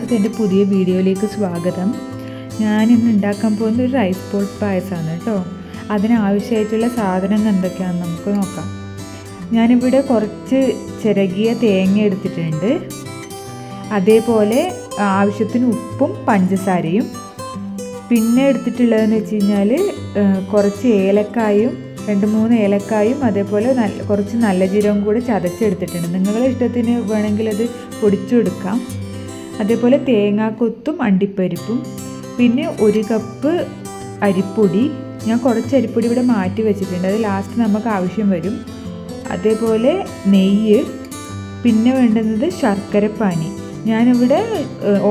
എല്ലാവർക്കും എൻ്റെ പുതിയ വീഡിയോയിലേക്ക് സ്വാഗതം. ഞാനിന്ന് ഉണ്ടാക്കാൻ പോകുന്ന ഒരു റൈസ് ബോൾ പായസമാണ് കേട്ടോ. അതിനാവശ്യമായിട്ടുള്ള സാധനങ്ങൾ എന്തൊക്കെയാണെന്ന് നമുക്ക് നോക്കാം. ഞാനിവിടെ കുറച്ച് ചിരകിയ തേങ്ങ എടുത്തിട്ടുണ്ട്. അതേപോലെ ആവശ്യത്തിന് ഉപ്പും പഞ്ചസാരയും. പിന്നെ എടുത്തിട്ടുള്ളതെന്ന് വെച്ച് കഴിഞ്ഞാൽ കുറച്ച് ഏലക്കായും 2-3 ഏലക്കായും അതേപോലെ കുറച്ച് നല്ല ജീരകം കൂടി ചതച്ചെടുത്തിട്ടുണ്ട്. നിങ്ങളുടെ ഇഷ്ടത്തിന് വേണമെങ്കിൽ അത് പൊടിച്ചെടുക്കാം. അതേപോലെ തേങ്ങാക്കൊത്തും അണ്ടിപ്പരിപ്പും, പിന്നെ 1 കപ്പ് അരിപ്പൊടി. ഞാൻ കുറച്ച് അരിപ്പൊടി ഇവിടെ മാറ്റി വെച്ചിട്ടുണ്ട്, അത് ലാസ്റ്റ് നമുക്ക് ആവശ്യം വരും. അതേപോലെ നെയ്യ്, പിന്നെ വേണ്ടുന്നത് ശർക്കരപ്പാനി. ഞാനിവിടെ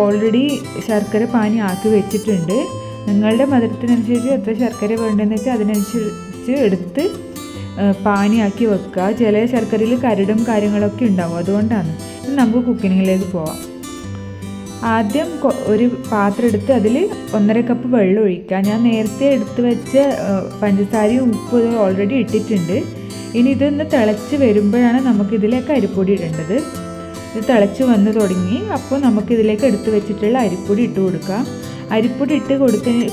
ഓൾറെഡി ശർക്കര പാനി ആക്കി വെച്ചിട്ടുണ്ട്. നിങ്ങളുടെ മധുരത്തിനനുസരിച്ച് എത്ര ശർക്കര വേണ്ടതെന്ന് വെച്ചാൽ അതിനനുസരിച്ച് എടുത്ത് പാനിയാക്കി വെക്കുക. ചില ശർക്കരയിൽ കരടും കാര്യങ്ങളൊക്കെ ഉണ്ടാവും, അതുകൊണ്ടാണ്. നമുക്ക് കുക്കിങ്ങിലേക്ക് പോവാം. ആദ്യം ഒരു പാത്രം എടുത്ത് അതിൽ 1.5 കപ്പ് വെള്ളം ഒഴിക്കുക. ഞാൻ നേരത്തെ എടുത്ത് വെച്ച പഞ്ചസാരയും ഉപ്പും ഇത് ഓൾറെഡി ഇട്ടിട്ടുണ്ട്. ഇനി ഇതൊന്ന് തിളച്ച് വരുമ്പോഴാണ് നമുക്കിതിലേക്ക് അരിപ്പൊടി ഇടേണ്ടത്. ഇത് തിളച്ച് വന്ന് തുടങ്ങി. അപ്പോൾ നമുക്കിതിലേക്ക് എടുത്ത് വെച്ചിട്ടുള്ള അരിപ്പൊടി ഇട്ട് കൊടുക്കാം. അരിപ്പൊടി ഇട്ട്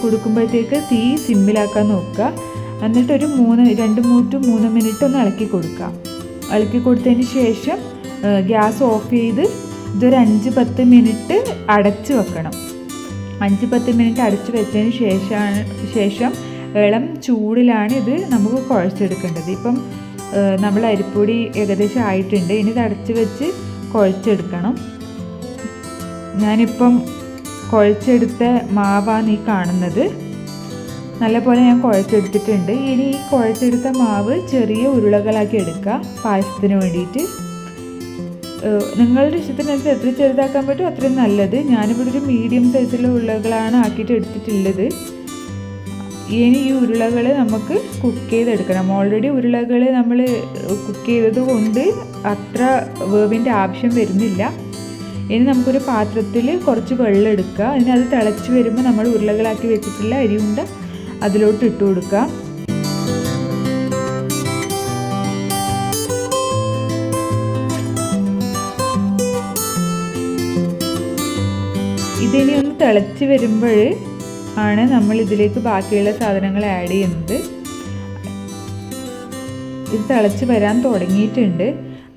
കൊടുക്കുമ്പോഴത്തേക്ക് തീ സിമ്മിലാക്കാൻ നോക്കുക. എന്നിട്ടൊരു 2-3 മിനിറ്റ് ഒന്ന് ഇളക്കി കൊടുക്കുക. ഇളക്കി കൊടുത്തതിന് ശേഷം ഗ്യാസ് ഓഫ് ചെയ്ത് ഇതൊരു 5-10 മിനിറ്റ് അടച്ച് വെക്കണം. 5-10 മിനിറ്റ് അടച്ച് വെച്ചതിന് ശേഷം ഇളം ചൂടിലാണ് ഇത് നമുക്ക് കുഴച്ചെടുക്കേണ്ടത്. ഇപ്പം നമ്മൾ അരിപ്പൊടി ഏകദേശം ആയിട്ടുണ്ട്. ഇനി ഇത് അടച്ച് വെച്ച് കുഴച്ചെടുക്കണം. ഞാനിപ്പം കുഴച്ചെടുത്ത മാവാണ് ഈ കാണുന്നത്. നല്ലപോലെ ഞാൻ കുഴച്ചെടുത്തിട്ടുണ്ട്. ഇനി ഈ കുഴച്ചെടുത്ത മാവ് ചെറിയ ഉരുളകളാക്കി എടുക്കുക പായസത്തിന് വേണ്ടിയിട്ട്. നിങ്ങളുടെ ഇഷ്ടത്തിനനുസരിച്ച് എത്ര ചെറുതാക്കാൻ പറ്റും അത്രയും നല്ലത്. ഞാനിവിടെ ഒരു മീഡിയം സൈസിലുള്ള ഉരുളകളാണ് ആക്കിയിട്ട് എടുത്തിട്ടുള്ളത്. ഇനി ഈ ഉരുളകൾ നമുക്ക് കുക്ക് ചെയ്തെടുക്കണം. ഓൾറെഡി ഉരുളകൾ നമ്മൾ കുക്ക് ചെയ്തത് കൊണ്ട് അത്ര വേവിൻ്റെ ആവശ്യം വരുന്നില്ല. ഇനി നമുക്കൊരു പാത്രത്തിൽ കുറച്ച് വെള്ളം എടുക്കുക. ഇനി അത് തിളച്ച് വരുമ്പോൾ നമ്മൾ ഉരുളകളാക്കി വെച്ചിട്ടുള്ള അരിയുണ്ട അതിലോട്ട് ഇട്ട് കൊടുക്കുക. ഇതിനി ഒന്ന് തിളച്ച് വരുമ്പോൾ ആണ് നമ്മൾ ഇതിലേക്ക് ബാക്കിയുള്ള സാധനങ്ങൾ ആഡ് ചെയ്യുന്നത്. ഇത് തിളച്ച് വരാൻ തുടങ്ങിയിട്ടുണ്ട്.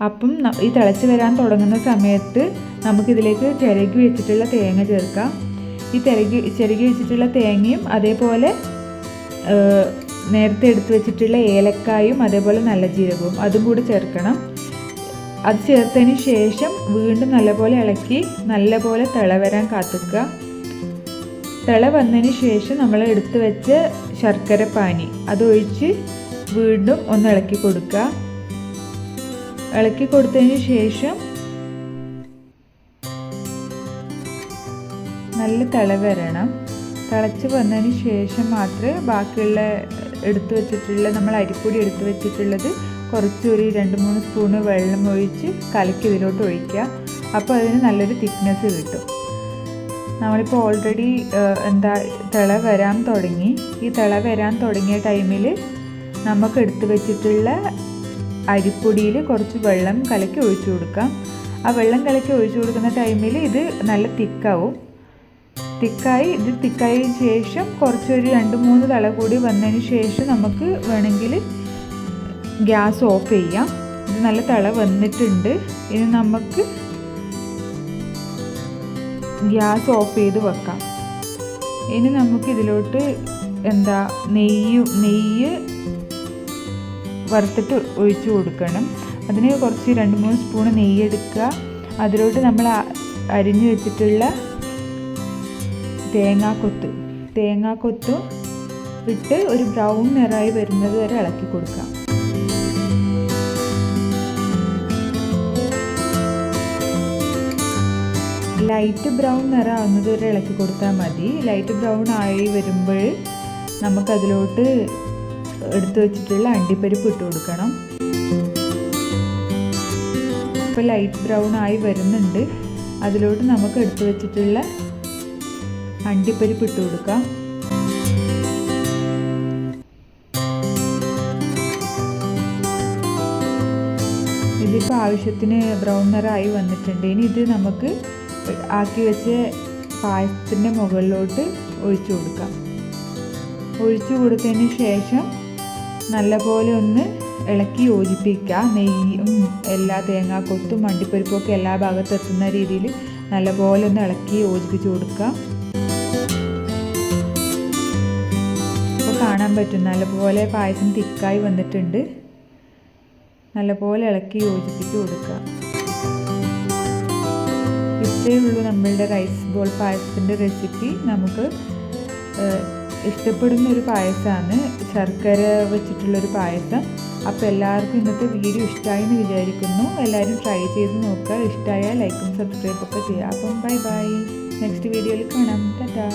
അപ്പം ഈ തിളച്ച് വരാൻ തുടങ്ങുന്ന സമയത്ത് നമുക്കിതിലേക്ക് ചിരകി വെച്ചിട്ടുള്ള തേങ്ങ ചേർക്കാം. ഈ ചിരകി വെച്ചിട്ടുള്ള തേങ്ങയും അതേപോലെ നേരത്തെ എടുത്ത് വെച്ചിട്ടുള്ള ഏലക്കായും അതേപോലെ നല്ല ജീരകവും അതും കൂടി ചേർക്കണം. അത് ചേർത്തതിന് ശേഷം വീണ്ടും നല്ലപോലെ ഇളക്കി നല്ലപോലെ തിള വരാൻ കാത്തിക്കുക. തിള വന്നതിന് ശേഷം നമ്മൾ എടുത്ത് വെച്ച ശർക്കര പാനി അതൊഴിച്ച് വീണ്ടും ഒന്ന് ഇളക്കി കൊടുക്കുക. ഇളക്കി കൊടുത്തതിന് ശേഷം നല്ല തിള വരണം. തിളച്ച് വന്നതിന് ശേഷം മാത്രമേ ബാക്കിയുള്ള എടുത്തു വെച്ചിട്ടുള്ള നമ്മൾ അരിപ്പൊടി എടുത്തു വെച്ചിട്ടുള്ളത് കുറച്ചൊരു 2-3 സ്പൂണ് വെള്ളം ഒഴിച്ച് കലക്കി ഇതിലോട്ട് ഒഴിക്കുക. അപ്പോൾ അതിന് നല്ലൊരു തിക്നെസ് കിട്ടും. നമ്മളിപ്പോൾ ഓൾറെഡി തിള വരാൻ തുടങ്ങി. ഈ തിള വരാൻ തുടങ്ങിയ ടൈമിൽ നമുക്ക് എടുത്തു വെച്ചിട്ടുള്ള അരിപ്പൊടിയിൽ കുറച്ച് വെള്ളം കലക്കി ഒഴിച്ചു കൊടുക്കാം. ആ വെള്ളം കലക്കി ഒഴിച്ചു കൊടുക്കുന്ന ടൈമിൽ ഇത് നല്ല തിക്കാവും. തിക്കായ ശേഷം കുറച്ചൊരു 2-3 തിള കൂടി വന്നതിന് ശേഷം നമുക്ക് വേണമെങ്കിൽ ഗ്യാസ് ഓഫ് ചെയ്യാം. ഇത് നല്ല തിള വന്നിട്ടുണ്ട്. ഇനി നമുക്ക് ഗ്യാസ് ഓഫ് ചെയ്ത് വെക്കാം. ഇനി നമുക്ക് ഇതിലോട്ട് നെയ്യ് വറുത്തിട്ട് ഒഴിച്ചു കൊടുക്കണം. അതിന് കുറച്ച് 2-3 സ്പൂൺ നെയ്യ് എടുക്കുക. അതിലോട്ട് നമ്മൾ അരിഞ്ഞു വെച്ചിട്ടുള്ള തേങ്ങാക്കൊത്ത് ഇട്ട് ഒരു ബ്രൗൺ നിറമായി വരുന്നത് വരെ ഇളക്കി കൊടുക്കാം. ലൈറ്റ് ബ്രൗൺ നിറം ആവുന്നത് വരെ ഇളക്കി കൊടുത്താൽ മതി. ലൈറ്റ് ബ്രൗൺ ആയി വരുമ്പോൾ നമുക്കതിലോട്ട് എടുത്തു വെച്ചിട്ടുള്ള അണ്ടിപ്പരിപ്പ് ഇട്ട് കൊടുക്കണം. ഇപ്പോൾ ലൈറ്റ് ബ്രൗൺ ആയി വരുന്നുണ്ട്. അതിലോട്ട് നമുക്ക് എടുത്തു വെച്ചിട്ടുള്ള അണ്ടിപ്പരിപ്പ് ഇട്ട് കൊടുക്കാം. ഇതിപ്പോൾ ആവശ്യത്തിന് ബ്രൗൺ നിറമായി വന്നിട്ടുണ്ട്. ഇനി ഇത് നമുക്ക് ആക്കി വെച്ച് പായസത്തിൻ്റെ മുകളിലോട്ട് ഒഴിച്ചു കൊടുക്കാം. ഒഴിച്ചു കൊടുത്തതിന് ശേഷം നല്ലപോലെ ഒന്ന് ഇളക്കി യോജിപ്പിക്കുക. നെയ്യും എല്ലാ തേങ്ങാക്കൊത്തും അണ്ടിപ്പരിപ്പൊക്കെ എല്ലാ ഭാഗത്തും എത്തുന്ന രീതിയിൽ നല്ലപോലെ ഒന്ന് ഇളക്കി യോജിപ്പിച്ച് കൊടുക്കുക. അപ്പോൾ കാണാൻ പറ്റും നല്ലപോലെ പായസം തിക്കായി വന്നിട്ടുണ്ട്. നല്ലപോലെ ഇളക്കി യോജിപ്പിച്ച് കൊടുക്കുക. ഇത്രയേ ഉള്ളൂ നമ്മളുടെ റൈസ് ബോൾ പായസത്തിൻ്റെ റെസിപ്പി. നമുക്ക് ഇഷ്ടപ്പെടുന്നൊരു പായസമാണ്, ശർക്കര വെച്ചിട്ടുള്ളൊരു പായസം. അപ്പോൾ എല്ലാവർക്കും ഇന്നത്തെ വീഡിയോ ഇഷ്ടമായി എന്ന് വിചാരിക്കുന്നു. എല്ലാവരും ട്രൈ ചെയ്ത് നോക്കുക. ഇഷ്ടമായാൽ ലൈക്കും സബ്സ്ക്രൈബൊക്കെ ചെയ്യുക. അപ്പം ബൈ ബൈ, നെക്സ്റ്റ് വീഡിയോയിൽ കാണാം. ടാറ്റാ.